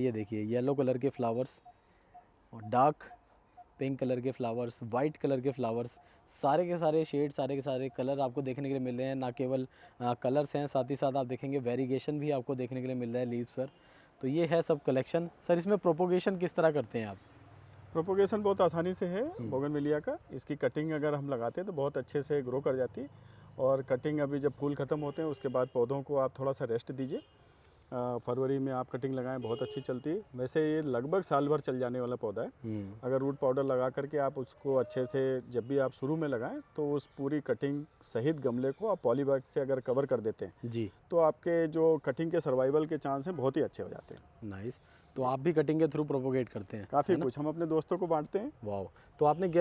ये देखिए yellow colour के फ्लावर्स और डार्क पिंक कलर के फ्लावर्स, वाइट कलर के फ्लावर्स, सारे के सारे शेड, सारे के सारे कलर आपको देखने के लिए मिल रहे हैं। ना केवल कलर्स हैं, साथ ही साथ आप देखेंगे वेरिएशन भी आपको देखने के लिए मिल रहा है लीव्स पर। तो ये है सब कलेक्शन। सर इसमें प्रोपोगेशन किस तरह करते हैं आप? प्रोपोगेशन बहुत आसानी से है बोगनविलिया का। इसकी कटिंग अगर हम लगाते हैं तो बहुत अच्छे से ग्रो कर जाती है। और कटिंग अभी जब फूल ख़त्म होते हैं उसके बाद पौधों को आप थोड़ा सा रेस्ट दीजिए। फरवरी में आप कटिंग लगाएं, बहुत अच्छी चलती है। वैसे ये लगभग साल भर चल जाने वाला पौधा है। अगर रूट पाउडर लगा करके आप उसको अच्छे से जब भी आप शुरू में लगाएं तो उस पूरी कटिंग सहित गमले को आप पॉलीबैग से अगर कवर कर देते हैं जी, तो आपके जो कटिंग के सर्वाइवल के चांस हैं बहुत ही अच्छे हो जाते हैं। नाइस। तो आप भी कटिंग के थ्रू प्रोपोगेट करते हैं? काफ़ी कुछ हम अपने दोस्तों को बांटते हैं। वाह। तो आपने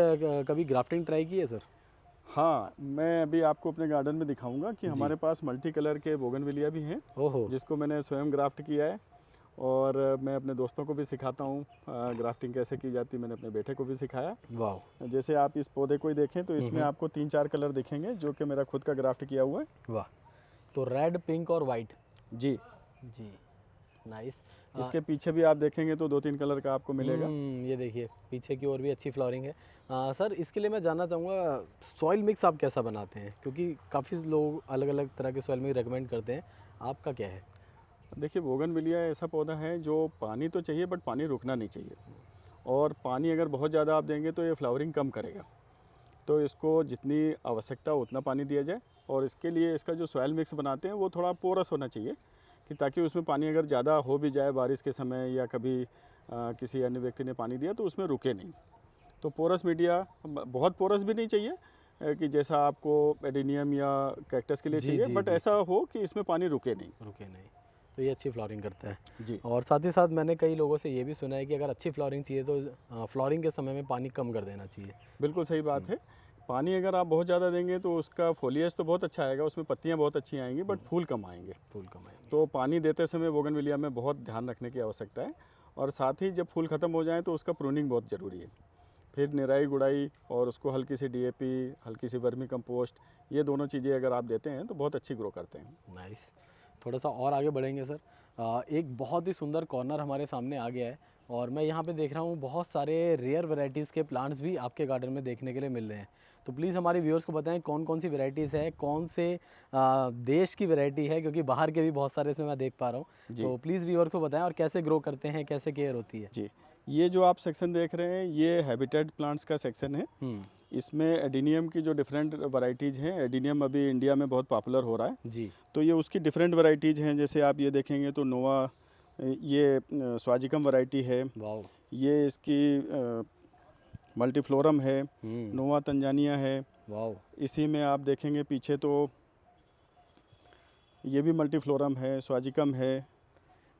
कभी ग्राफ्टिंग ट्राई की है सर? हाँ, मैं अभी आपको अपने गार्डन में दिखाऊंगा कि हमारे पास मल्टी कलर के बोगनविलिया भी हैं, ओहो, जिसको मैंने स्वयं ग्राफ्ट किया है। और मैं अपने दोस्तों को भी सिखाता हूँ ग्राफ्टिंग कैसे की जाती है। मैंने अपने बेटे को भी सिखाया। वाह जैसे आप इस पौधे को ही देखें तो इसमें आपको 3-4 कलर दिखेंगे जो कि मेरा खुद का ग्राफ्ट किया हुआ है। वाह। तो रेड, पिंक और वाइट। जी जी, नाइस। इसके पीछे भी आप देखेंगे तो 2-3 कलर का आपको मिलेगा। ये देखिए पीछे की ओर भी अच्छी फ्लावरिंग है। सर इसके लिए मैं जानना चाहूँगा सॉइल मिक्स आप कैसा बनाते हैं, क्योंकि काफ़ी लोग अलग अलग तरह के सॉइल मिक्स रेकमेंड करते हैं, आपका क्या है? देखिए, बोगनविलिया ऐसा पौधा है जो पानी तो चाहिए बट पानी रुकना नहीं चाहिए। और पानी अगर बहुत ज़्यादा आप देंगे तो ये फ्लावरिंग कम करेगा। तो इसको जितनी आवश्यकता उतना पानी दिया जाए। और इसके लिए इसका जो सॉइल मिक्स बनाते हैं वो थोड़ा पोरस होना चाहिए, कि ताकि उसमें पानी अगर ज़्यादा हो भी जाए बारिश के समय या कभी किसी अन्य व्यक्ति ने पानी दिया तो उसमें रुके नहीं। तो पोरस मीडिया, बहुत पोरस भी नहीं चाहिए कि जैसा आपको एडेनियम या कैक्टस के लिए चाहिए, बट ऐसा हो कि इसमें पानी रुके नहीं। तो ये अच्छी फ्लावरिंग करता है जी। और साथ ही साथ मैंने कई लोगों से ये भी सुना है कि अगर अच्छी फ्लावरिंग चाहिए तो फ्लावरिंग के समय में पानी कम कर देना चाहिए। बिल्कुल सही बात है। पानी अगर आप बहुत ज़्यादा देंगे तो उसका फोलिएज तो बहुत अच्छा आएगा, उसमें पत्तियां बहुत अच्छी आएंगी, बट फूल कम आएंगे। तो पानी देते समय बोगनविलिया में बहुत ध्यान रखने की आवश्यकता है। और साथ ही जब फूल ख़त्म हो जाए तो उसका प्रूनिंग बहुत ज़रूरी है। फिर निराई गुड़ाई और उसको हल्की सी डीएपी, हल्की सी वर्मी कंपोस्ट, ये दोनों चीज़ें अगर आप देते हैं तो बहुत अच्छी ग्रो करते हैं। नाइस। थोड़ा सा और आगे बढ़ेंगे सर। एक बहुत ही सुंदर कॉर्नर हमारे सामने आ गया है और मैं यहाँ पे देख रहा हूँ बहुत सारे रेयर वैरायटीज़ के प्लांट्स भी आपके गार्डन में देखने के लिए मिल रहे हैं। तो प्लीज़ हमारे व्यूअर्स को बताएं कौन कौन सी वैरायटीज़ है, कौन से देश की वैरायटी है, क्योंकि बाहर के भी बहुत सारे इसमें मैं देख पा रहा हूँ। तो प्लीज़ व्यूअर्स को बताएं और कैसे ग्रो करते हैं, कैसे केयर होती है। जी, ये जो आप सेक्शन देख रहे हैं ये हैबिटेट प्लांट्स का सेक्शन है। इसमें एडेनियम की जो डिफरेंट वैरायटीज़ हैं, एडेनियम अभी इंडिया में बहुत पॉपुलर हो रहा है जी। तो ये उसकी डिफरेंट वैरायटीज़ हैं। जैसे आप ये देखेंगे तो नोवा, ये स्वाजिकम वैरायटी है। वाओ। ये इसकी मल्टीफ्लोरम है। नोवा तंजानिया है। वाओ। इसी में आप देखेंगे पीछे तो ये भी मल्टीफ्लोरम है, स्वाजिकम है।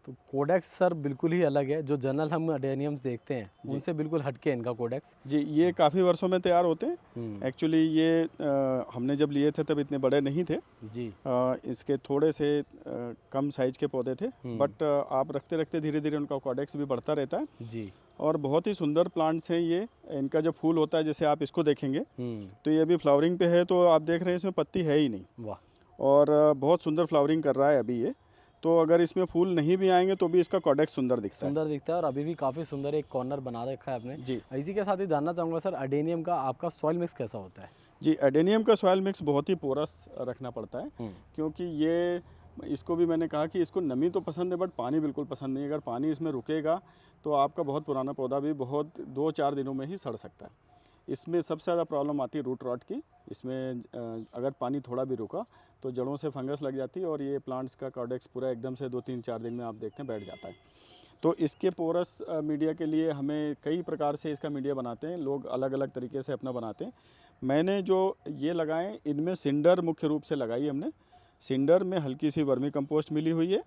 तो कोडेक्स सर बिल्कुल ही अलग है, जो जनरल हम अडेनियम्स देखते हैं उनसे बिल्कुल हटके इनका कोडेक्स। जी, ये काफ़ी वर्षों में तैयार होते हैं। एक्चुअली ये हमने जब लिए थे तब इतने बड़े नहीं थे जी। इसके थोड़े से कम साइज के पौधे थे, बट आप रखते रखते धीरे धीरे उनका कोडेक्स भी बढ़ता रहता है जी। और बहुत ही सुंदर प्लांट्स हैं ये। इनका जब फूल होता है, जैसे आप इसको देखेंगे तो ये अभी फ्लावरिंग पे है, तो आप देख रहे हैं इसमें पत्ती है ही नहीं। वाह। और बहुत सुंदर फ्लावरिंग कर रहा है अभी ये। तो अगर इसमें फूल नहीं भी आएंगे तो भी इसका कोडेक्स सुंदर दिखता है और अभी भी काफ़ी सुंदर एक कॉर्नर बना रखा है आपने। जी। इसी के साथ ही जानना चाहूँगा सर, अडेनियम का आपका सॉइल मिक्स कैसा होता है? जी, एडेनियम का सॉइल मिक्स बहुत ही पोरस रखना पड़ता है, क्योंकि ये, इसको भी मैंने कहा कि इसको नमी तो पसंद है बट पानी बिल्कुल पसंद नहीं है। अगर पानी इसमें रुकेगा तो आपका बहुत पुराना पौधा भी बहुत 2-4 दिनों में ही सड़ सकता है। इसमें सबसे ज़्यादा प्रॉब्लम आती है रूट रॉट की। इसमें अगर पानी थोड़ा भी रुका तो जड़ों से फंगस लग जाती है और ये प्लांट्स का कोडेक्स पूरा एकदम से 2-3-4 दिन में आप देखते हैं बैठ जाता है। तो इसके पोरस मीडिया के लिए हमें कई प्रकार से इसका मीडिया बनाते हैं, लोग अलग अलग तरीके से अपना बनाते हैं। मैंने जो ये लगाए इनमें सिंडर मुख्य रूप से लगाई हमने। सिंडर में हल्की सी वर्मी कंपोस्ट मिली हुई है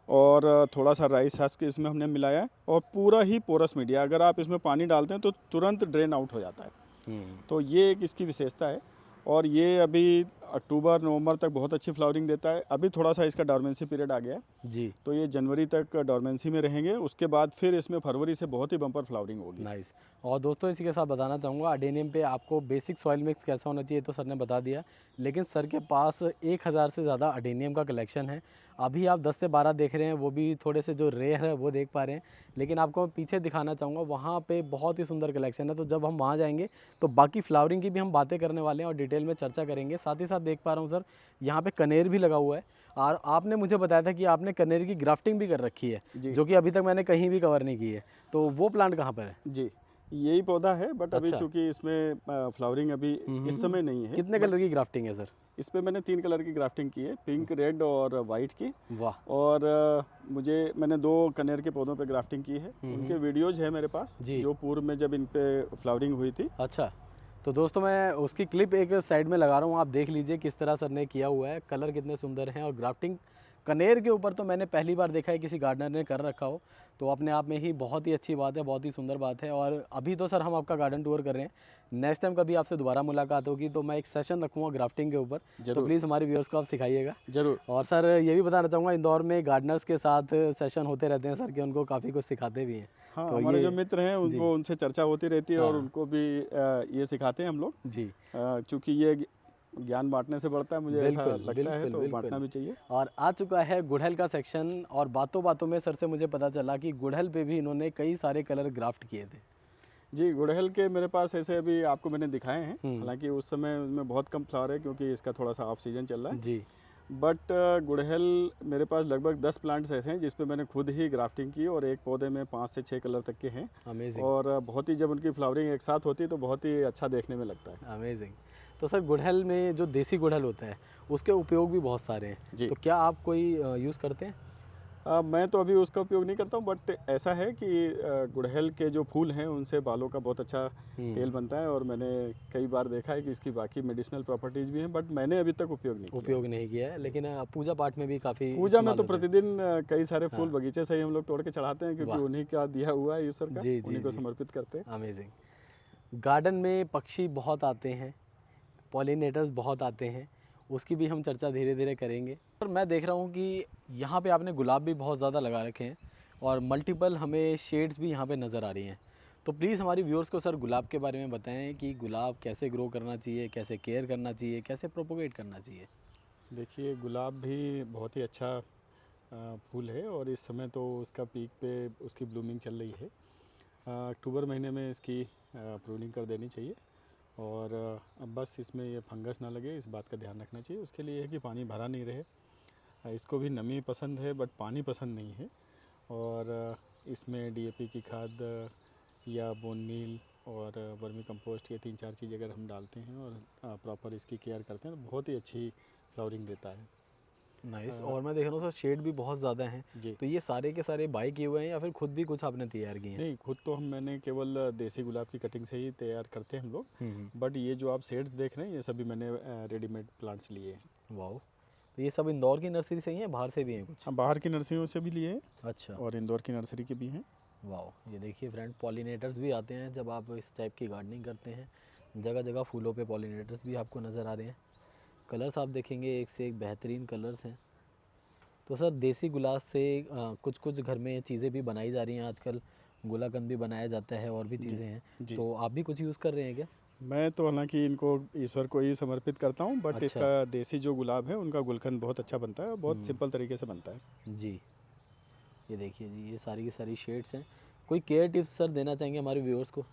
और थोड़ा सा राइस हस्क इसमें हमने मिलाया है और पूरा ही पोरस मीडिया। अगर आप इसमें पानी डालते हैं तो तुरंत ड्रेन आउट हो जाता है। तो ये एक इसकी विशेषता है। और ये अभी अक्टूबर नवंबर तक बहुत अच्छी फ्लावरिंग देता है। अभी थोड़ा सा इसका डॉर्मेंसी पीरियड आ गया है जी, तो ये जनवरी तक डॉर्मेंसी में रहेंगे, उसके बाद फिर इसमें फरवरी से बहुत ही बम्पर फ्लावरिंग होगी। नाइस। और दोस्तों इसी के साथ बताना चाहूँगा अडेनियम पे आपको बेसिक सॉइल मिक्स कैसा होना चाहिए तो सर ने बता दिया, लेकिन सर के पास 1000 से ज़्यादा अडेनियम का कलेक्शन है। अभी आप 10 से 12 देख रहे हैं, वो भी थोड़े से जो रेयर है वो देख पा रहे हैं, लेकिन आपको मैं पीछे दिखाना चाहूँगा, वहाँ पे बहुत ही सुंदर कलेक्शन है। तो जब हम वहाँ जाएंगे तो बाकी फ्लावरिंग की भी हम बातें करने वाले हैं और डिटेल में चर्चा करेंगे। साथ ही साथ देख पा रहा हूँ सर, यहाँ पे कनेर भी लगा हुआ है, और आपने मुझे बताया था कि आपने कनेर की ग्राफ्टिंग भी कर रखी है, जी। जो कि अभी तक मैंने कहीं भी कवर नहीं की है। तो वो प्लांट कहाँ पर है? जी, यही पौधा है, बट अभी अच्छा। चूंकि इसमें फ्लावरिंग अभी इस समय नहीं है। कितने कलर की ग्राफ्टिंग है सर? इस पे मैंने 3 कलर की ग्राफ्टिंग की है, पिंक, रेड और वाइट की। वाह। और मैंने 2 कनेर के पौधों पे ग्राफ्टिंग की है। उनके वीडियोज है मेरे पास, जी। जो पूर्व में जब इन पे फ्लावरिंग हुई थी। अच्छा, तो दोस्तों मैं उसकी क्लिप एक साइड में लगा रहा हूँ, आप देख लीजिए किस तरह सर ने किया हुआ है, कलर कितने सुंदर हैं। और ग्राफ्टिंग कनेर के ऊपर तो मैंने पहली बार देखा है किसी गार्डनर ने कर रखा हो, तो अपने आप में ही बहुत ही अच्छी बात है, बहुत ही सुंदर बात है। और अभी तो सर हम आपका गार्डन टूर कर रहे हैं, नेक्स्ट टाइम कभी आपसे दोबारा मुलाकात होगी तो मैं एक सेशन रखूँगा ग्राफ्टिंग के ऊपर, तो जरूर। प्लीज़ हमारे व्यूअर्स को आप सिखाइएगा। जरूर। और सर ये भी बताना चाहूँगा, इंदौर में गार्डनर्स के साथ सेशन होते रहते हैं सर, कि उनको काफ़ी कुछ सिखाते भी हैं। हाँ, तो हमारे ये जो मित्र हैं उनको उनसे चर्चा होती रहती है, और हाँ। उनको भी ये सिखाते हैं हम लोग। जी, चूँकि ये ज्ञान बांटने से बढ़ता है, मुझे ऐसा बिल्कुल, लगता है, बिल्कुल, तो बिल्कुल। बांटना भी चाहिए। और आ चुका है गुड़हल का सेक्शन, और बातों बातों में सर से मुझे पता चला कि गुड़हल पे भी इन्होंने कई सारे कलर ग्राफ्ट किए थे। जी, गुड़हल के मेरे पास ऐसे अभी आपको मैंने दिखाए हैं, हालांकि उस समय उनमें बहुत कम फ्लावर है क्योंकि इसका थोड़ा सा ऑफ सीजन चल रहा है। जी। बट गुड़हल मेरे पास लगभग 10 प्लांट्स ऐसे हैं जिस पे मैंने खुद ही ग्राफ्टिंग की, और एक पौधे में 5 से 6 कलर तक के हैं। अमेजिंग। और बहुत ही, जब उनकी फ्लावरिंग एक साथ होती है तो बहुत ही अच्छा देखने में लगता है। अमेजिंग। तो सर गुड़हल में जो देसी गुड़हल होता है उसके उपयोग भी बहुत सारे हैं, जी। तो क्या आप कोई यूज़ करते हैं? मैं तो अभी उसका उपयोग नहीं करता हूँ, बट ऐसा है कि गुड़हल के जो फूल हैं उनसे बालों का बहुत अच्छा तेल बनता है, और मैंने कई बार देखा है कि इसकी बाकी मेडिसिनल प्रॉपर्टीज़ भी हैं, बट मैंने अभी तक उपयोग नहीं किया है, लेकिन पूजा पाठ में भी काफ़ी पूजा में इस्तेमाल तो होता है। प्रतिदिन कई सारे फूल हाँ। बगीचे से ही हम लोग तोड़ के चढ़ाते हैं, क्योंकि वाह। उन्हीं का दिया हुआ है ईश्वर का, जी, जी, उन्हीं को जी। समर्पित करते हैं। अमेजिंग। गार्डन में पक्षी बहुत आते हैं, पॉलिनेटर्स बहुत आते हैं, उसकी भी हम चर्चा धीरे धीरे करेंगे। और मैं देख रहा हूँ कि यहाँ पे आपने गुलाब भी बहुत ज़्यादा लगा रखे हैं, और मल्टीपल हमें शेड्स भी यहाँ पे नज़र आ रही हैं। तो प्लीज़ हमारी व्यूअर्स को सर गुलाब के बारे में बताएं कि गुलाब कैसे ग्रो करना चाहिए, कैसे केयर करना चाहिए, कैसे प्रोपोगेट करना चाहिए। देखिए, गुलाब भी बहुत ही अच्छा फूल है, और इस समय तो उसका पीक पे उसकी ब्लूमिंग चल रही है। अक्टूबर महीने में इसकी प्रूनिंग कर देनी चाहिए, और अब बस इसमें ये फंगस ना लगे, इस बात का ध्यान रखना चाहिए। उसके लिए है कि पानी भरा नहीं रहे। इसको भी नमी पसंद है, बट पानी पसंद नहीं है। और इसमें डीएपी की खाद या बोन मील और वर्मी कंपोस्ट, ये 3-4 चीज़ अगर हम डालते हैं और प्रॉपर इसकी केयर करते हैं तो बहुत ही अच्छी फ्लावरिंग देता है। नाइस। और मैं देख रहा हूँ सर शेड भी बहुत ज़्यादा हैं, जी। तो ये सारे के सारे बाई किए हुए हैं या फिर खुद भी कुछ आपने तैयार किए हैं? नहीं, खुद तो मैंने केवल देसी गुलाब की कटिंग से ही तैयार करते हैं हम लोग। बट ये जो आप शेड्स देख रहे हैं, ये सभी मैंने रेडीमेड प्लांट्स लिए हैं। वाओ। तो ये सब इंदौर की नर्सरी से ही हैं, बाहर से भी हैं कुछ? हाँ, बाहर की नर्सरियों से भी लिए हैं, अच्छा। और इंदौर की नर्सरी के भी हैं। वाओ, ये देखिए फ्रेंड, पॉलिनेटर्स भी आते हैं जब आप इस टाइप की गार्डनिंग करते हैं। जगह जगह फूलों पे पॉलिनेटर्स भी आपको नज़र आ रहे हैं। कलर्स आप देखेंगे एक से एक बेहतरीन कलर्स हैं। तो सर देसी गुलाब से कुछ कुछ घर में चीज़ें भी बनाई जा रही हैं आजकल, गुलाकंद भी बनाया जाता है और भी चीज़ें हैं, जी। तो आप भी कुछ यूज़ कर रहे हैं क्या? मैं तो हालांकि इनको ईश्वर को ही समर्पित करता हूँ, बट अच्छा। इसका देसी जो गुलाब है उनका गुलकंद बहुत अच्छा बनता है, और बहुत सिंपल तरीके से बनता है। जी, ये देखिए जी, ये सारी की सारी शेड्स हैं। कोई केयर टिप्स सर देना चाहेंगे हमारे व्यूअर्स को?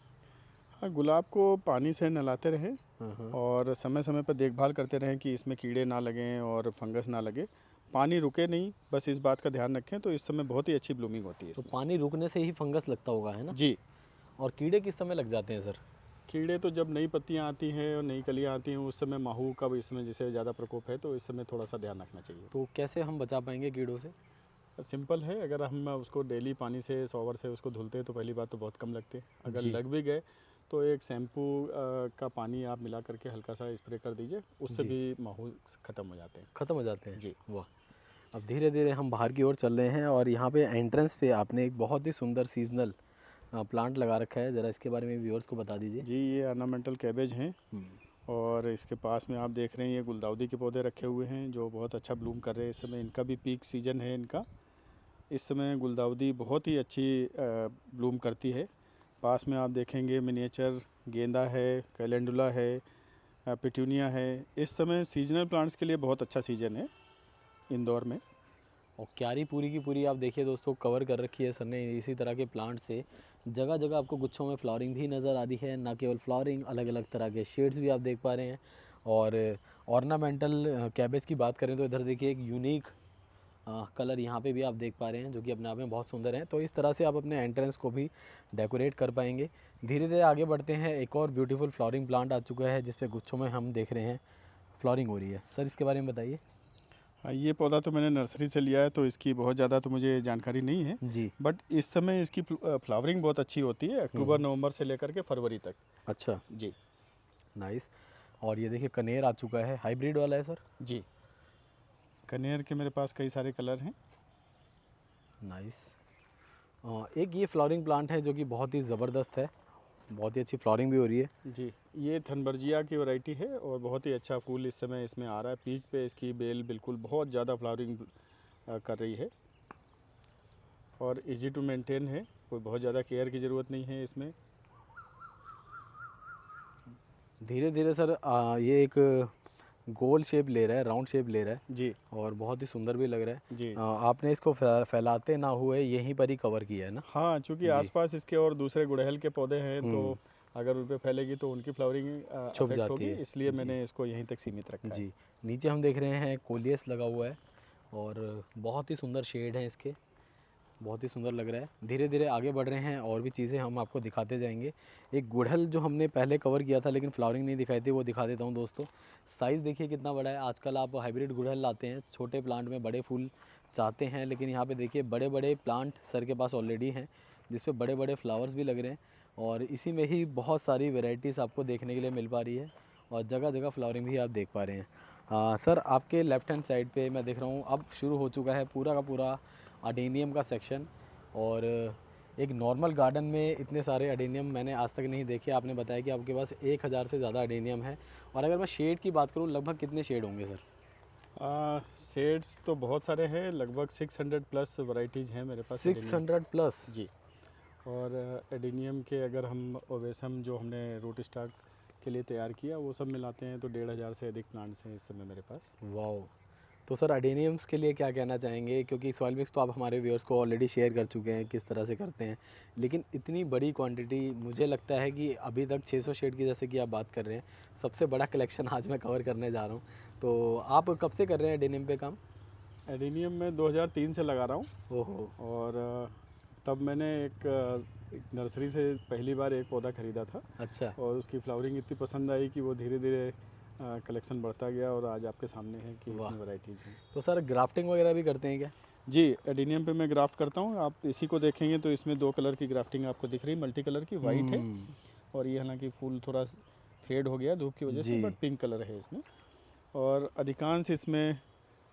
हाँ, गुलाब को पानी से नहलाते रहें, हाँ। और समय समय पर देखभाल करते रहें कि इसमें कीड़े ना लगें और फंगस ना लगे। पानी रुके नहीं, बस इस बात का ध्यान रखें, तो इस समय बहुत ही अच्छी ब्लूमिंग होती है तो इसमें। पानी रुकने से ही फंगस लगता होगा, है ना? जी। और कीड़े किस समय लग जाते हैं सर? कीड़े तो जब नई पत्तियां आती हैं और नई कलियां आती हैं, उस समय माहू का भी इसमें जैसे ज़्यादा प्रकोप है, तो इस समय थोड़ा सा ध्यान रखना चाहिए। तो कैसे हम बचा पाएंगे कीड़ों से? सिंपल है, अगर हम उसको डेली पानी से शॉवर से उसको धुलते हैं तो पहली बात तो बहुत कम लगते हैं। अगर जी। लग भी गए तो एक शैम्पू का पानी आप मिला करके हल्का सा स्प्रे कर दीजिए, उससे जी। भी माहू ख़त्म हो जाते हैं। ख़त्म हो जाते हैं? जी। वाह। अब धीरे धीरे हम बाहर की ओर चल रहे हैं, और यहाँ पे एंट्रेंस पे आपने एक बहुत ही सुंदर सीजनल प्लांट लगा रखा है, ज़रा इसके बारे में व्यूअर्स को बता दीजिए। जी, ये ऑर्नामेंटल कैबेज हैं, और इसके पास में आप देख रहे हैं ये गुलदाउदी के पौधे रखे हुए हैं जो बहुत अच्छा ब्लूम कर रहे हैं इस समय। इनका भी पीक सीजन है इनका। इस समय गुलदाउदी बहुत ही अच्छी ब्लूम करती है। पास में आप देखेंगे मिनिएचर गेंदा है, कैलेंडुला है, पिटूनिया है। इस समय सीजनल प्लांट्स के लिए बहुत अच्छा सीजन है इंदौर में। और क्यारी पूरी की पूरी आप देखिए दोस्तों कवर कर रखी है सर ने इसी तरह के प्लांट से। जगह जगह आपको गुच्छों में फ्लावरिंग भी नज़र आ रही है, ना केवल फ्लावरिंग, अलग अलग तरह के शेड्स भी आप देख पा रहे हैं। और ऑर्नामेंटल कैबेज की बात करें तो इधर देखिए एक यूनिक कलर यहाँ पे भी आप देख पा रहे हैं जो कि अपने आप में बहुत सुंदर है। तो इस तरह से आप अपने एंट्रेंस को भी डेकोरेट कर पाएंगे। धीरे धीरे आगे बढ़ते हैं, एक और ब्यूटीफुल फ्लावरिंग प्लांट आ चुका है जिस पे गुच्छों में हम देख रहे हैं फ्लावरिंग हो रही है। सर इसके बारे में बताइए। हाँ, ये पौधा तो मैंने नर्सरी से लिया है, तो इसकी बहुत ज़्यादा तो मुझे जानकारी नहीं है। जी। बट इस समय इसकी फ्लावरिंग बहुत अच्छी होती है, अक्टूबर नवंबर से लेकर के फरवरी तक। अच्छा, जी। नाइस। और ये देखिए कनेर आ चुका है, हाइब्रिड वाला है सर। जी, कनेर के मेरे पास कई सारे कलर हैं। नाइस। एक ये फ्लावरिंग प्लांट है जो कि बहुत ही ज़बरदस्त है, बहुत ही अच्छी फ्लावरिंग भी हो रही है। जी, ये थनबर्जिया की वैरायटी है और बहुत ही अच्छा फूल इस समय इसमें आ रहा है। पीक पे इसकी बेल बिल्कुल बहुत ज़्यादा फ्लावरिंग कर रही है और इजी टू मेंटेन है, कोई बहुत ज़्यादा केयर की ज़रूरत नहीं है इसमें। धीरे धीरे सर ये एक गोल शेप ले रहा है, राउंड शेप ले रहा है जी और बहुत ही सुंदर भी लग रहा है। जी। आपने इसको फैलाते ना हुए यहीं पर ही कवर किया है ना। हाँ, चूँकि जी। आसपास इसके और दूसरे गुड़हल के पौधे हैं, तो हम्म, अगर उन पे फैलेगी तो उनकी फ्लावरिंग छुप अफेक्ट जाती होगी, है। इसलिए जी मैंने इसको यहीं तक सीमित रखा है। जी। नीचे हम देख रहे हैं कोलियस लगा हुआ है और बहुत ही सुंदर शेड हैं इसके, बहुत ही सुंदर लग रहा है। धीरे धीरे आगे बढ़ रहे हैं और भी चीज़ें हम आपको दिखाते जाएंगे। एक गुड़हल जो हमने पहले कवर किया था लेकिन फ्लावरिंग नहीं दिखाई थी, वो दिखा देता हूँ दोस्तों। साइज़ देखिए कितना बड़ा है। आजकल आप हाइब्रिड गुड़हल लाते हैं, छोटे प्लांट में बड़े फूल चाहते हैं, लेकिन यहाँ पे देखिए बड़े बड़े प्लांट सर के पास ऑलरेडी हैं जिस पे बड़े बड़े फ्लावर्स भी लग रहे हैं और इसी में ही बहुत सारी वेराइटीज़ आपको देखने के लिए मिल पा रही है और जगह जगह फ्लावरिंग भी आप देख पा रहे हैं। सर आपके लेफ्ट हैंड साइड पे मैं देख रहा हूँ अब शुरू हो चुका है पूरा का पूरा अडेनियम का सेक्शन। और एक नॉर्मल गार्डन में इतने सारे अडेनियम मैंने आज तक नहीं देखे। आपने बताया कि आपके पास 1000 से ज़्यादा अडेनियम है। और अगर मैं शेड की बात करूँ, लगभग कितने शेड होंगे सर? शेड्स तो बहुत सारे हैं, लगभग 600 प्लस वैरायटीज़ हैं मेरे पास। 600 प्लस? जी। और एडेनियम के अगर हम ओवेसम जो हमने रूट स्टॉक के लिए तैयार किया वो सब मिलाते हैं तो 1500 से अधिक प्लांट्स हैं इस समय मेरे पास। वाओ। तो सर अडेनियम्स के लिए क्या कहना चाहेंगे, क्योंकि सॉइल मिक्स तो आप हमारे व्यूअर्स को ऑलरेडी शेयर कर चुके हैं किस तरह से करते हैं, लेकिन इतनी बड़ी क्वांटिटी मुझे लगता है कि अभी तक 600 शेड की जैसे कि आप बात कर रहे हैं, सबसे बड़ा कलेक्शन आज मैं कवर करने जा रहा हूँ। तो आप कब से कर रहे हैं एडेनियम पे काम? एडेनियम में 2003 से लगा रहा हूँ। ओहो। और तब मैंने एक नर्सरी से पहली बार एक पौधा ख़रीदा था। अच्छा। और उसकी फ्लावरिंग इतनी पसंद आई कि वो धीरे धीरे कलेक्शन बढ़ता गया और आज आपके सामने है कि वाह। इतनी वैरायटीज़ हैं। तो सर ग्राफ्टिंग वगैरह भी करते हैं क्या? जी, एडेनियम पे मैं ग्राफ्ट करता हूँ। आप इसी को देखेंगे तो इसमें 2 कलर की ग्राफ्टिंग आपको दिख रही है, मल्टी कलर की, वाइट है और ये हालांकि फूल थोड़ा फेड हो गया धूप की वजह से, जी। बट पिंक कलर है इसमें। और अधिकांश इसमें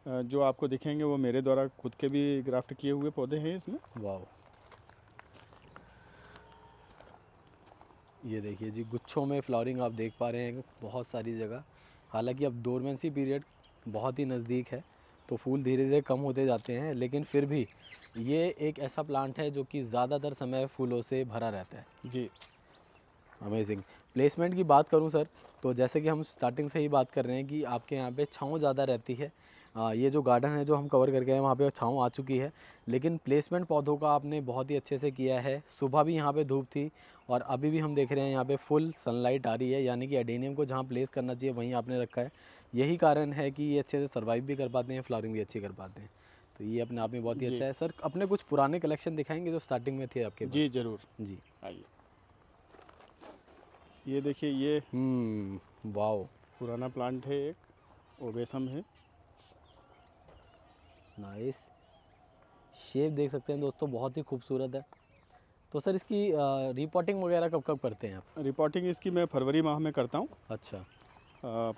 जो आपको दिखेंगे वो मेरे द्वारा खुद के भी ग्राफ्ट किए हुए पौधे हैं इसमें। वाह। ये देखिए जी, गुच्छों में फ्लावरिंग आप देख पा रहे हैं बहुत सारी जगह। हालांकि अब डोरमेंसी पीरियड बहुत ही नज़दीक है तो फूल धीरे धीरे कम होते जाते हैं, लेकिन फिर भी ये एक ऐसा प्लांट है जो कि ज़्यादातर समय फूलों से भरा रहता है। जी। अमेजिंग। प्लेसमेंट की बात करूं सर, तो जैसे कि हम स्टार्टिंग से ही बात कर रहे हैं कि आपके यहाँ पे छाँव ज़्यादा रहती है। ये जो गार्डन है जो हम कवर करके आए वहाँ पे छाँव आ चुकी है, लेकिन प्लेसमेंट पौधों का आपने बहुत ही अच्छे से किया है। सुबह भी यहाँ पे धूप थी और अभी भी हम देख रहे हैं यहाँ पे फुल सनलाइट आ रही है, यानी कि एडेनियम को जहाँ प्लेस करना चाहिए वहीं आपने रखा है। यही कारण है कि ये अच्छे से सर्वाइव भी कर पाते हैं, फ्लावरिंग भी अच्छी कर पाते हैं। तो ये अपने आप में बहुत ही जी। अच्छा है। सर अपने कुछ पुराने कलेक्शन दिखाएंगे जो स्टार्टिंग में थे आपके पास? जी ज़रूर, जी। आइए। ये देखिए, ये वाओ। पुराना प्लांट है, एक ओवेसम है। नाइस। शेप देख सकते हैं दोस्तों, बहुत ही खूबसूरत है। तो सर इसकी रिपोर्टिंग वगैरह कब कब करते हैं आप? रिपोर्टिंग इसकी मैं फरवरी माह में करता हूँ। अच्छा।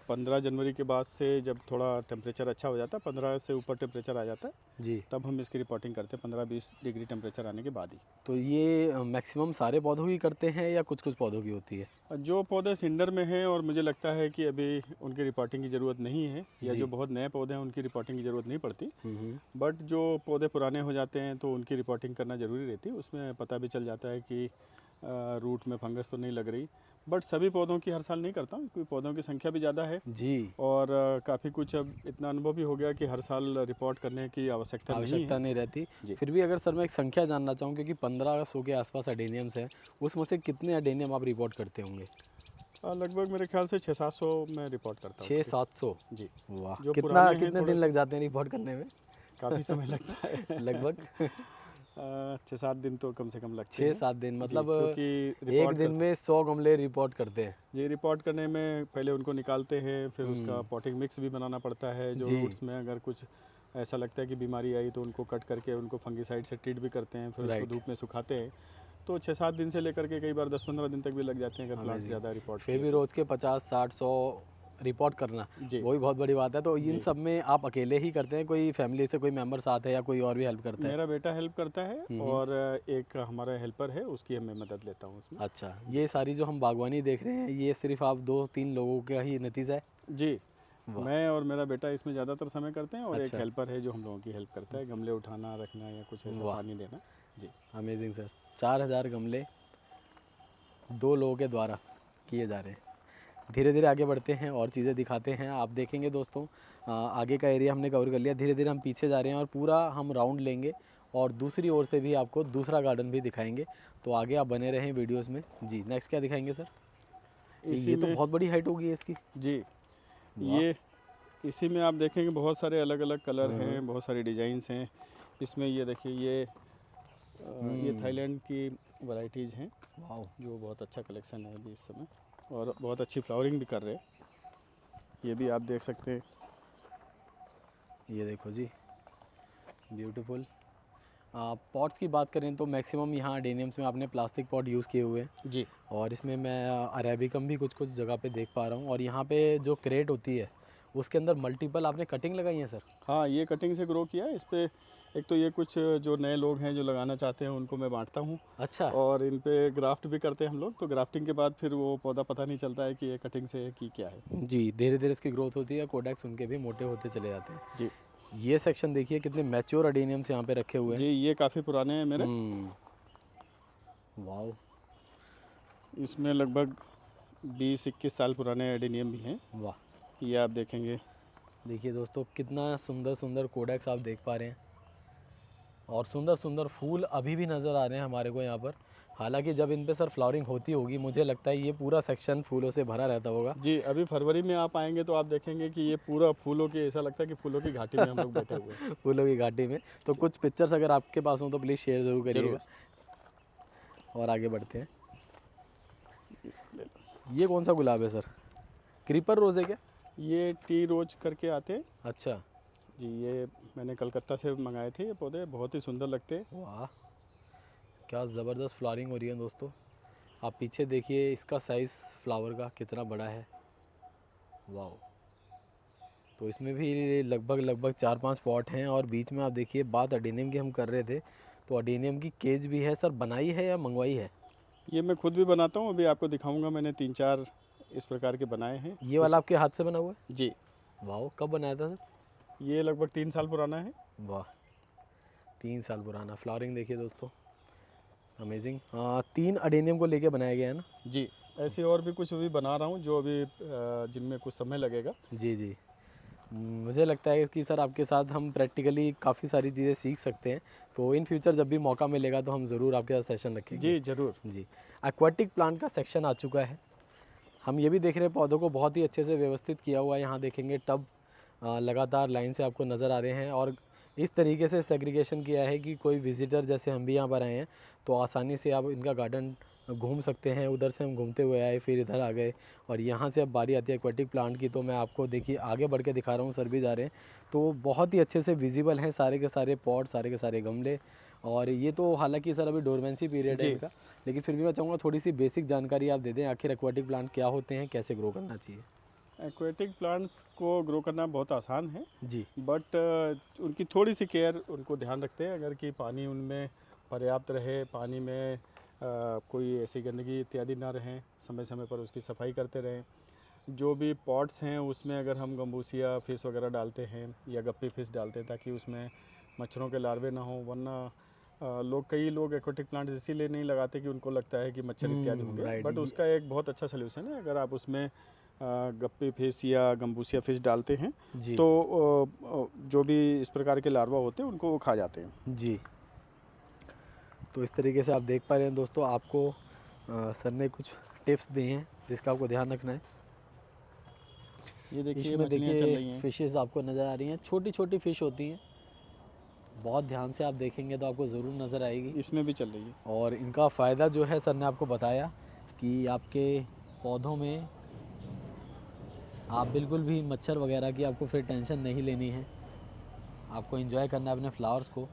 15 जनवरी के बाद से जब थोड़ा टेम्परेचर अच्छा हो जाता है, 15 से ऊपर टेम्परेचर आ जाता है, जी। तब हम इसकी रिपोर्टिंग करते हैं 15-20 डिग्री टेम्परेचर आने के बाद ही। तो ये मैक्सिमम सारे पौधों की करते हैं या कुछ कुछ पौधों की होती है? जो पौधे सिंडर में हैं और मुझे लगता है कि अभी उनकी रिपोर्टिंग की ज़रूरत नहीं है, या जी। जो बहुत नए पौधे हैं उनकी रिपोर्टिंग की ज़रूरत नहीं पड़ती। हम्म। बट जो पौधे पुराने हो जाते हैं तो उनकी रिपोर्टिंग करना ज़रूरी रहती है। उसमें पता भी चल जाता है कि रूट में फंगस तो नहीं लग रही। बट सभी पौधों की हर साल नहीं करता हूँ, क्योंकि पौधों की संख्या भी ज़्यादा है जी, और काफ़ी कुछ अब इतना अनुभव भी हो गया कि हर साल रिपोर्ट करने की आवश्यकता नहीं रहती। जी। फिर भी अगर सर मैं एक संख्या जानना चाहूँ, क्योंकि 1500 के आसपास अडेनियम्स हैं, उसमें से कितने अडेनियम आप रिपोर्ट करते होंगे? लगभग मेरे ख्याल से 600-700 मैं रिपोर्ट करता हूँ। 600-700? जी। वाह! जो कितना पुराने हैं कितने थोड़े दिन से लग जाते हैं रिपोर्ट करने में? काफ़ी समय लगता है। लगभग 6-7 दिन तो कम से कम लगते हैं। 6-7 दिन, जी, मतलब क्योंकि एक रिपोर्ट दिन में 100 गमले रिपोर्ट करते हैं। जी, रिपोर्ट करने में पहले उनको निकालते हैं, फिर उसका हुँ। पॉटिंग मिक्स भी बनाना पड़ता है। जो जी, रूट्स में अगर कुछ ऐसा लगता है कि बीमारी आई तो उनको कट करके उनको फंगिसाइड से ट्रीट भी करते हैं, फिर उसको राइट। धूप में सुखाते हैं। तो 6-7 दिन से लेकर के कई बार 10-15 दिन तक भी लग जाते हैं अगर प्लांट्स अमेज़िंग। ज़्यादा रिपोर्ट फिर किए भी तो। रोज़ के 50, 60, 100 रिपोर्ट करना, जी, वो भी बहुत बड़ी बात है। तो इन जी। सब में आप अकेले ही करते हैं, कोई फैमिली से कोई मेंबर साथ है या कोई और भी हेल्प करता है? मेरा बेटा हेल्प करता है हुँ, हुँ। और एक हमारा हेल्पर है, उसकी मैं मदद लेता हूँ उसमें। अच्छा, ये सारी जो हम बागवानी देख रहे हैं, ये सिर्फ़ आप 2-3 लोगों का ही नतीजा है? जी, वाह! मैं और मेरा बेटा इसमें ज़्यादातर समय करते हैं और एक अच्छा, हेल्पर है जो हम लोगों की हेल्प करता है, गमले उठाना, रखना या कुछ ऐसा वाह! पानी देना। जी। Amazing sir. 4000 गमले 2 लोगों के द्वारा किए जा रहे हैं। धीरे-धीरे आगे बढ़ते हैं और चीज़ें दिखाते हैं। आप देखेंगे दोस्तों, आगे का एरिया हमने कवर कर लिया। धीरे-धीरे हम पीछे जा रहे हैं और पूरा हम राउंड लेंगे और दूसरी ओर से भी आपको दूसरा गार्डन भी दिखाएँगे। तो आगे आप बने रहें वीडियोज़ में। जी, नेक्स्ट क्या दिखाएँगे सर? इसी ये तो में बहुत बड़ी हाइट होगी इसकी। जी, वाह! ये इसी में आप देखेंगे बहुत सारे अलग-अलग कलर हुँ, हुँ। हैं, बहुत सारी डिज़ाइंस हैं। इसमें ये देखिए ये हुँ। थाईलैंड की वैराइटीज़ हैं, वाओ! जो बहुत अच्छा कलेक्शन है अभी इस समय और बहुत अच्छी फ्लावरिंग भी कर रहे हैं। ये भी आप देख सकते हैं। ये देखो जी, ब्यूटीफुल। पॉट्स की बात करें तो मैक्सिमम यहाँ अडेनियम्स में आपने प्लास्टिक पॉट यूज़ किए हुए हैं जी। और इसमें मैं अरेबिकम भी कुछ-कुछ जगह पे देख पा रहा हूँ और यहाँ पे जो क्रेट होती है, उसके अंदर मल्टीपल आपने कटिंग लगाई है सर? हाँ, ये कटिंग से ग्रो किया है। इस पे एक तो ये कुछ जो नए लोग हैं जो लगाना चाहते हैं उनको मैं बाँटता हूँ अच्छा। और इन पे ग्राफ्ट भी करते हैं हम लोग। तो ग्राफ्टिंग के बाद फिर वो पौधा पता नहीं चलता है कि ये कटिंग से है कि क्या है। जी, धीरे-धीरे इसकी ग्रोथ होती है, कोडेक्स उनके भी मोटे होते चले जाते हैं। जी। ये सेक्शन देखिए कितने मैच्योर अडेनियम्स यहाँ पे रखे हुए जी, हैं। ये काफ़ी पुराने हैं मेरे। वाओ! इसमें लगभग 20-21 साल पुराने एडेनियम भी हैं। वाह! ये आप देखेंगे। देखिए दोस्तों, कितना सुंदर-सुंदर कोडेक्स आप देख पा रहे हैं और सुंदर-सुंदर फूल अभी भी नज़र आ रहे हैं हमारे को यहाँ पर। हालाँकि जब इन पे सर फ्लावरिंग होती होगी, मुझे लगता है ये पूरा सेक्शन फूलों से भरा रहता होगा। जी, अभी फरवरी में आप आएँगे तो आप देखेंगे कि ये पूरा फूलों की ऐसा लगता है कि फूलों की घाटी में हम लोग बैठे हुए हैं। फूलों की घाटी में। तो कुछ पिक्चर्स अगर आपके पास हों तो प्लीज़ शेयर ज़रूर ज़रूर। करिएगा और आगे बढ़ते हैं। इसको ले लो। ये कौन सा गुलाब है सर? क्रीपर रोज़ है क्या? ये टी रोज करके आते हैं। अच्छा, जी, ये मैंने कलकत्ता से मंगाए थे। ये पौधे बहुत ही सुंदर लगते हैं। वाह! क्या ज़बरदस्त फ्लावरिंग हो रही है दोस्तों। आप पीछे देखिए इसका साइज़ फ्लावर का कितना बड़ा है। वाओ! तो इसमें भी लगभग 4-5 पॉट हैं और बीच में आप देखिए, बात अडेनियम की हम कर रहे थे, तो अडेनियम की केज भी है सर, बनाई है या मंगवाई है? ये मैं खुद भी बनाता हूँ, अभी आपको दिखाऊंगा। मैंने 3-4 इस प्रकार के बनाए हैं ये कुछ। वाला आपके हाथ से बना हुआ है? जी, वाओ! कब बनाया था सर? ये लगभग 3 साल पुराना है। वाह! 3 साल पुराना। फ्लावरिंग देखिए दोस्तों, अमेजिंग। 3 अडेनियम को लेके बनाया गया है ना? जी, ऐसे और भी कुछ अभी बना रहा हूँ जो अभी जिनमें कुछ समय लगेगा। जी, जी। मुझे लगता है कि सर आपके साथ हम प्रैक्टिकली काफ़ी सारी चीज़ें सीख सकते हैं, तो इन फ्यूचर जब भी मौका मिलेगा तो हम ज़रूर आपके साथ सेशन रखेंगे। जी, ज़रूर। जी। एक्वाटिक प्लांट का सेक्शन आ चुका है। हम ये भी देख रहे हैं पौधों को बहुत ही अच्छे से व्यवस्थित किया हुआ है। यहाँ देखेंगे टब लगातार लाइन से आपको नज़र आ रहे हैं और इस तरीके से सेग्रीगेशन किया है कि कोई विजिटर जैसे हम भी यहाँ पर आए हैं तो आसानी से आप इनका गार्डन घूम सकते हैं। उधर से हम घूमते हुए आए, फिर इधर आ गए और यहाँ से अब बारी आती है एक्वेटिक प्लांट की। तो मैं आपको देखिए आगे बढ़ के दिखा रहा हूँ, सर भी जा रहे हैं। तो बहुत ही अच्छे से विजिबल हैं सारे के सारे पॉट, सारे के सारे गमले। और ये तो हालांकि सर अभी डोरमेंसी पीरियड है जी, इनका, लेकिन फिर भी मैं चाहूँगा थोड़ी सी बेसिक जानकारी आप दे दें, आखिर एक्वेटिक प्लांट क्या होते हैं, कैसे ग्रो करना चाहिए। एक्वेटिक प्लांट्स को ग्रो करना बहुत आसान है, जी, बट उनकी थोड़ी सी केयर उनको ध्यान रखते हैं। अगर कि पानी उनमें पर्याप्त रहे, पानी में कोई ऐसी गंदगी इत्यादि ना रहें, समय समय पर उसकी सफाई करते रहें। जो भी पॉट्स हैं उसमें अगर हम गम्बूसिया फिश वगैरह डालते हैं या गप्पी फिश डालते हैं ताकि उसमें मच्छरों के लार्वे ना हो, वरना कई लोग एक्वाटिक प्लांट्स इसीलिए नहीं लगाते कि उनको लगता है कि मच्छर इत्यादि होंगे, राइट। बट उसका एक बहुत अच्छा सोल्यूशन है। अगर आप उसमें गप्पी फिश या गम्बूसिया फिश डालते हैं जी तो जो भी इस प्रकार के लार्वा होते हैं उनको वो खा जाते हैं। जी। तो इस तरीके से आप देख पा रहे हैं दोस्तों, आपको सर ने कुछ टिप्स दिए हैं जिसका आपको ध्यान रखना है। ये देखिए इसमें मछलियाँ चल देखिए रही हैं। फिशेस आपको नज़र आ रही हैं, छोटी छोटी फिश होती हैं, बहुत ध्यान से आप देखेंगे तो आपको ज़रूर नज़र आएगी। इसमें भी चल रही है। और इनका फ़ायदा जो है सर ने आपको बताया कि आपके पौधों में आप बिल्कुल भी मच्छर वगैरह की आपको फिर टेंशन नहीं लेनी है, आपको एंजॉय करना है अपने फ्लावर्स को।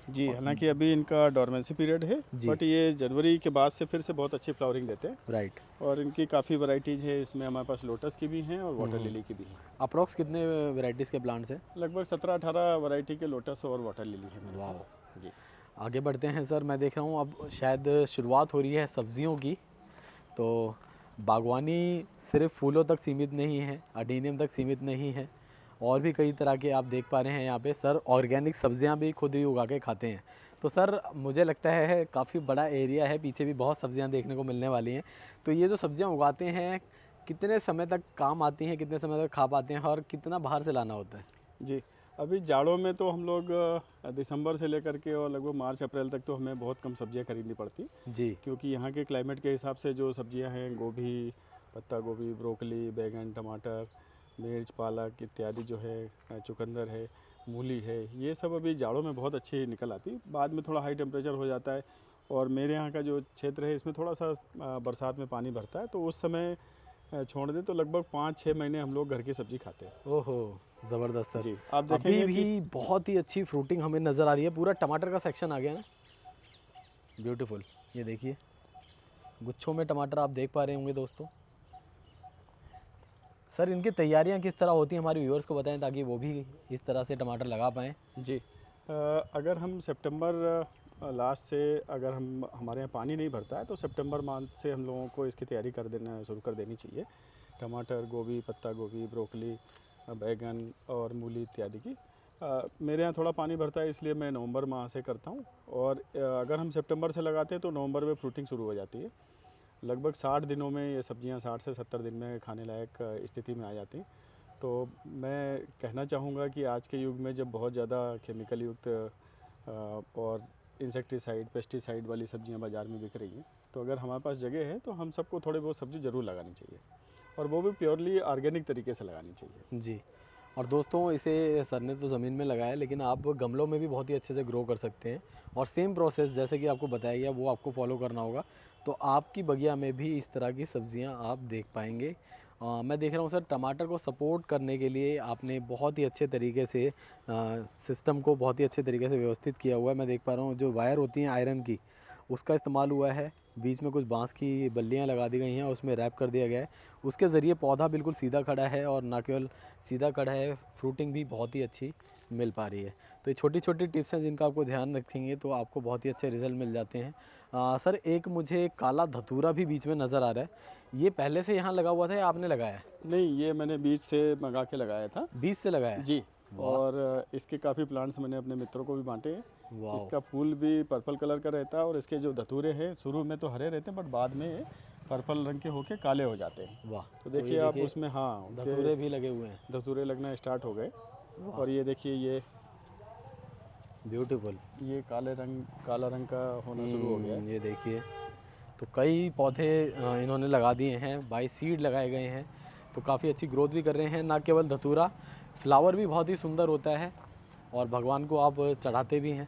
जी, हालांकि अभी इनका डोरमेंसी पीरियड है, जी। बट ये जनवरी के बाद से फिर से बहुत अच्छी फ्लावरिंग देते हैं। राइट। और इनकी काफ़ी वैरायटीज़ है, इसमें हमारे पास लोटस की भी हैं और वाटर लिली की भी हैं। अप्रॉक्स कितने वैरायटीज़ के प्लांट्स हैं? लगभग 17-18 वैरायटी के लोटस और वाटर लिली है मेरे वाह। पास। जी। आगे बढ़ते हैं सर, मैं देख रहा हूँ अब शायद शुरुआत हो रही है सब्जियों की। तो बागवानी सिर्फ फूलों तक सीमित नहीं है, अडीनियम तक सीमित नहीं है, और भी कई तरह के आप देख पा रहे हैं यहाँ पे सर ऑर्गेनिक सब्जियाँ भी खुद ही उगा के खाते हैं। तो सर मुझे लगता है काफ़ी बड़ा एरिया है, पीछे भी बहुत सब्जियाँ देखने को मिलने वाली हैं। तो ये जो सब्जियाँ उगाते हैं कितने समय तक काम आती हैं, कितने समय तक खा पाते हैं, और कितना बाहर से लाना होता है? जी, अभी जाड़ों में तो हम लोग दिसंबर से लेकर के और लगभग मार्च अप्रैल तक तो हमें बहुत कम सब्जियां खरीदनी पड़ती, जी क्योंकि यहाँ के क्लाइमेट के हिसाब से जो सब्जियां हैं, गोभी, पत्ता गोभी, ब्रोकली, बैंगन, टमाटर, मिर्च, पालक इत्यादि जो है, चुकंदर है, मूली है, ये सब अभी जाड़ों में बहुत अच्छी निकल आती। बाद में थोड़ा हाई टेम्परेचर हो जाता है, और मेरे यहाँ का जो क्षेत्र है इसमें थोड़ा सा बरसात में पानी भरता है, तो उस समय छोड़ दें तो लगभग 5-6 महीने हम लोग घर की सब्जी खाते हैं। ओहो, ज़बरदस्त सर। जी, आप अभी देखेंगे भी कि बहुत ही अच्छी फ्रूटिंग हमें नज़र आ रही है, पूरा टमाटर का सेक्शन आ गया ना, ब्यूटीफुल। ये देखिए गुच्छों में टमाटर आप देख पा रहे होंगे दोस्तों। सर इनकी तैयारियां किस तरह होती हैं, हमारे व्यूअर्स को बताएं ताकि वो भी इस तरह से टमाटर लगा पाएँ। जी, अगर हम सितंबर लास्ट से अगर हमारे यहाँ पानी नहीं भरता है तो सितंबर मंथ से हम लोगों को इसकी तैयारी कर देना शुरू कर देनी चाहिए। टमाटर, गोभी, पत्ता गोभी, ब्रोकली, बैगन और मूली इत्यादि की। मेरे यहाँ थोड़ा पानी भरता है इसलिए मैं नवंबर माह से करता हूँ, और अगर हम सितंबर से लगाते हैं तो नवंबर में फ्रूटिंग शुरू हो जाती है। लगभग 60 दिनों में ये सब्जियाँ 60 से 70 दिन में खाने लायक स्थिति में आ जाती हैं। तो मैं कहना चाहूँगा कि आज के युग में जब बहुत ज़्यादा केमिकल युक्त और इंसेक्टिसाइड, पेस्टिसाइड वाली सब्जियां बाज़ार में बिक रही हैं, तो अगर हमारे पास जगह है तो हम सबको थोड़े बहुत सब्ज़ी ज़रूर लगानी चाहिए, और वो भी प्योरली ऑर्गेनिक तरीके से लगानी चाहिए। जी। और दोस्तों इसे सर ने तो ज़मीन में लगाया, लेकिन आप गमलों में भी बहुत ही अच्छे से ग्रो कर सकते हैं, और सेम प्रोसेस जैसे कि आपको बताया गया वो आपको फॉलो करना होगा, तो आपकी बगिया में भी इस तरह की सब्जियां आप देख पाएंगे। मैं देख रहा हूँ सर टमाटर को सपोर्ट करने के लिए आपने बहुत ही अच्छे तरीके से सिस्टम को बहुत ही अच्छे तरीके से व्यवस्थित किया हुआ है। मैं देख पा रहा हूँ जो वायर होती हैं आयरन की, उसका इस्तेमाल हुआ है, बीच में कुछ बांस की बल्लियाँ लगा दी गई हैं, उसमें रैप कर दिया गया है, उसके ज़रिए पौधा बिल्कुल सीधा खड़ा है, और ना केवल सीधा खड़ा है, फ्रूटिंग भी बहुत ही अच्छी मिल पा रही है। तो ये छोटी छोटी टिप्स हैं जिनका आपको ध्यान रखेंगे तो आपको बहुत ही अच्छे रिजल्ट मिल जाते हैं। सर एक मुझे काला धतूरा भी बीच में नज़र आ रहा है, ये पहले से यहाँ लगा हुआ था या आपने लगाया है? नहीं, ये मैंने बीज से मंगा के लगाया था। बीज से लगाया है? जी, और इसके काफ़ी प्लांट्स मैंने अपने मित्रों को भी बांटे हैं। वाह। इसका फूल भी पर्पल कलर का रहता है, और इसके जो धतूरे हैं शुरू में तो हरे रहते हैं, बट बाद में पर्पल रंग के होके काले हो जाते हैं। वाह। तो देखिए आप उसमें, हाँ, धतूरे भी लगे हुए हैं, धतूरे लगना स्टार्ट हो गए। और ये देखिए, ये ब्यूटीफुल, ये काला रंग का होना शुरू हो गया है। ये देखिए, तो कई पौधे इन्होंने लगा दिए हैं, बाई सीड लगाए गए हैं, तो काफ़ी अच्छी ग्रोथ भी कर रहे हैं। ना केवल धतूरा, फ्लावर भी बहुत ही सुंदर होता है, और भगवान को आप चढ़ाते भी हैं।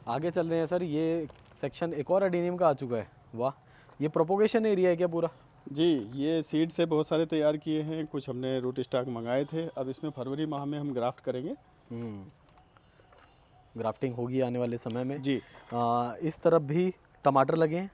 आगे चल रहे हैं सर, ये सेक्शन एक और एडेनियम का आ चुका है। वाह, ये प्रोपोगेशन एरिया है क्या पूरा? जी, ये सीड से बहुत सारे तैयार किए हैं, कुछ हमने रूट स्टॉक मंगाए थे। अब इसमें फरवरी माह में हम ग्राफ्ट करेंगे। ग्राफ्टिंग होगी आने वाले समय में जी। इस तरफ भी टमाटर लगे हैं।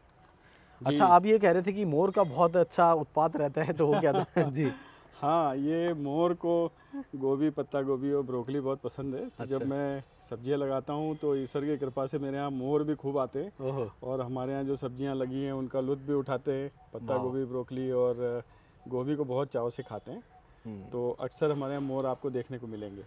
जी। अच्छा, आप ये कह रहे थे कि मोर का बहुत अच्छा उत्पात रहता है, तो वो क्या था? जी। हाँ, ये मोर को गोभी, पत्ता गोभी और ब्रोकली बहुत पसंद है। तो जब अच्छा। मैं सब्जियां लगाता हूँ तो ईश्वर की कृपा से मेरे यहाँ मोर भी खूब आते हैं, ओहो, और हमारे यहाँ जो सब्जियां लगी हैं उनका लुत्फ़ भी उठाते हैं। पत्ता वाह। गोभी, ब्रोकली और गोभी को बहुत चाव से खाते हैं। तो अक्सर हमारे यहाँ मोर आपको देखने को मिलेंगे।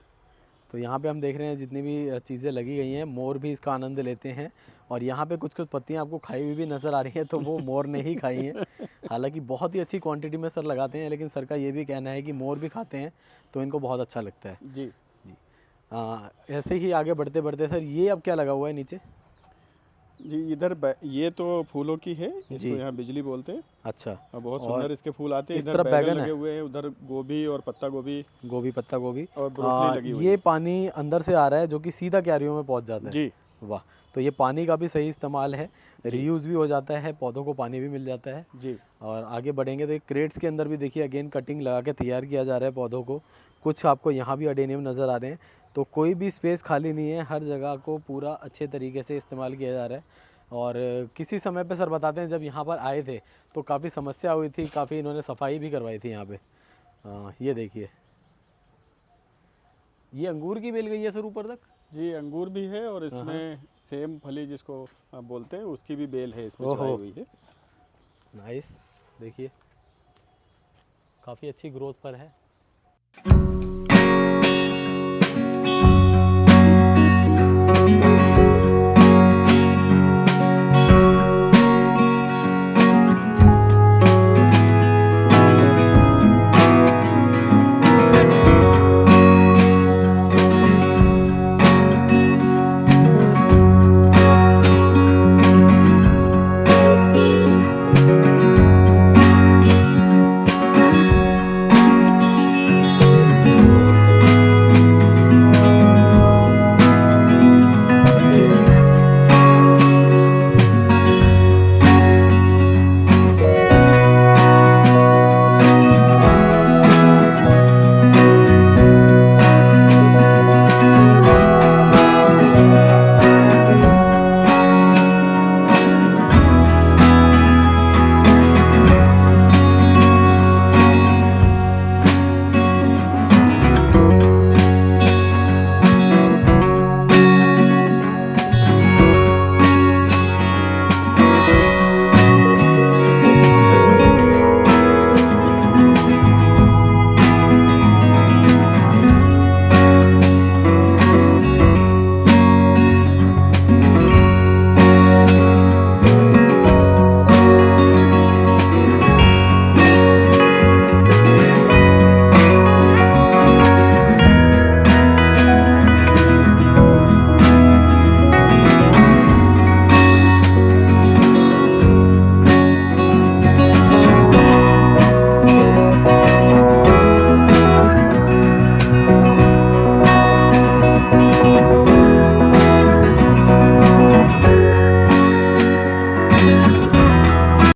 तो यहाँ पे हम देख रहे हैं जितनी भी चीज़ें लगी गई हैं, मोर भी इसका आनंद लेते हैं। और यहाँ पे कुछ कुछ पत्तियाँ आपको खाई हुई भी नज़र आ रही हैं, तो वो मोर ने ही खाई हैं। हालांकि बहुत ही अच्छी क्वांटिटी में सर लगाते हैं, लेकिन सर का ये भी कहना है कि मोर भी खाते हैं तो इनको बहुत अच्छा लगता है जी। जी। ऐसे ही आगे बढ़ते बढ़ते सर, ये अब क्या लगा हुआ है नीचे? जी, इधर ये तो फूलों की है, इसको जी। यहाँ बिजली बोलते हैं। अच्छा। बहुत और सुंदर इसके फूल आते हैं। इस इधर तरफ बैगन लगे है, हुए हैं, उधर गोभी और पत्ता गोभी गोभी, पत्ता गोभी और ब्रोकली लगी हुई ये है। पानी अंदर से आ रहा है जो कि सीधा क्यारियों में पहुंच जाता है। जी। वाह, तो ये पानी का भी सही इस्तेमाल है, जी। रीयूज़ भी हो जाता है, पौधों को पानी भी मिल जाता है। जी। और आगे बढ़ेंगे तो एक क्रेट्स के अंदर भी देखिए अगेन कटिंग लगा के तैयार किया जा रहा है पौधों को। कुछ आपको यहाँ भी अडेनियम नज़र आ रहे हैं, तो कोई भी स्पेस खाली नहीं है, हर जगह को पूरा अच्छे तरीके से इस्तेमाल किया जा रहा है। और किसी समय पे सर बताते हैं जब यहाँ पर आए थे तो काफ़ी समस्या हुई थी, काफ़ी इन्होंने सफाई भी करवाई थी यहाँ पे। ये देखिए, ये अंगूर की बेल गई है सर ऊपर तक। जी, अंगूर भी है और इसमें सेम फली जिसको बोलते हैं उसकी भी बेल है इसमें चढ़ाई हुई है। नाइस, देखिए काफ़ी अच्छी ग्रोथ पर है।